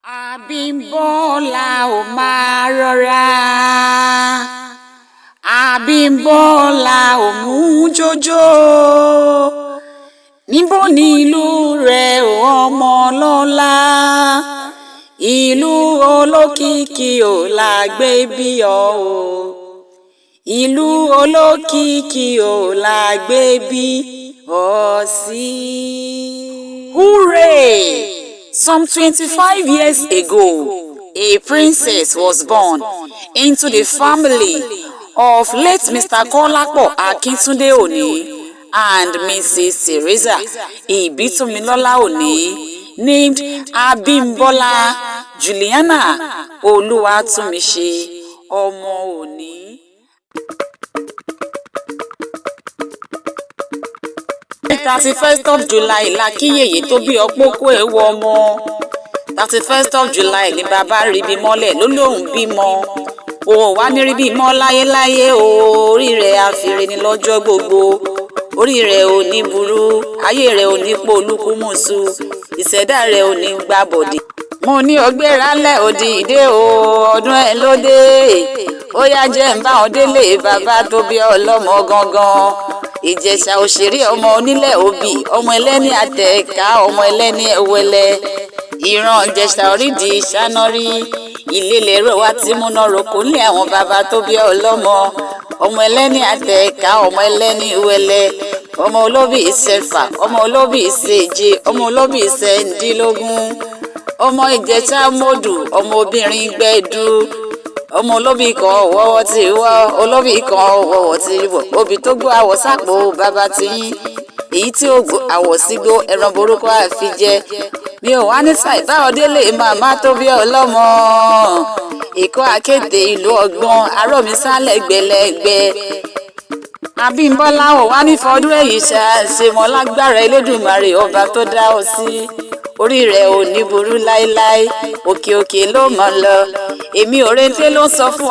Abimbola ò máa rọra, Abimbola ò mú jójó. Níbo ni ìlú rẹ̀ ò ọmọ ọlọ́lá? Ìlú olókìkí ò la gbé bí ọ o. Ìlú olókìkí ò la gbé bí ọ sí. Hooray! Some 25 years ago, a princess was born into the family of late Mr. Kolapo Akintunde Oni and Mrs. Teresa Ibitomilola Oni, named Abimbola Juliana Oluwatumise Ọmọ Oni. The 31st of July la kí yèyé tó bí ọpọ́kú ẹ̀ wọ ọmọ. 31st of July ni bàbá ríbi mọ́lẹ̀ ló lóun bímọ. O wá ní ríbi mọ́ láyéláyé o, orí rẹ̀ àfìrè ni lọ́jọ́ gbogbo. Orí rẹ̀ ò ní burú, ayé rẹ̀ ò ní polúkúmùsù, ìṣẹ̀dá rẹ̀ ò ní gbàbọ̀dì. Mo ní ọgbẹ́rálẹ̀ òdì ìdè o, ọdún ẹ̀ lóde. Ó yá jẹ́ ń bá ọ délé bàbá tó bí ọlọ́mọ gangan. Ìjẹ̀ṣà òṣèré ọmọ onílẹ̀ òbí, ọmọ ẹlẹ́ni àtẹ̀ká, ọmọ ẹlẹ́ni ẹwẹlẹ. Ìran Ìjẹ̀ṣà orídìí ṣánárí, ilé lẹ́rọ wá tí múná roko nílé àwọn bàbá tó bí ọlọ́mọ. Ọmọ ẹlẹ́ni àtẹ̀ká, ọmọ ẹlẹ́ni ẹwẹlẹ. Ọmọ olóbì ìṣẹ̀fà, ọmọ olóbì ìṣèje, ọmọ olóbì ìṣẹ̀ndínlógún. Ọmọ Ìjẹ̀ṣà mọ́dù, ọmọ obìnrin gbẹ̀dú. Ọmọ olóbì kan wọ́wọ́ ti wọ́, olóbì kan wọ́wọ́ ti wọ̀. Obì tó gbó àwọ̀ sápò bàbá ti yín, èyí tí ó gbó àwọ̀ sígbó ẹran borúkọ àfi jẹ. Mi ò wá ní ṣàìbá ọdẹ́lẹ̀ màmá tó bí ọlọ́mọ. Èkó akéde ìlú ọgbọ́n, arọ́mi sálẹ̀ gbẹlẹ́gbẹ́. Abimbola ò wá ní fọdún èyí ṣàṣemọ lágbára Elédùmarè ọba tó dá ọ sí. Orí rẹ̀ ò ní burú láéláé, òkè òkè ló mọ̀ lọ. Èmi Orente ló ń sọ fún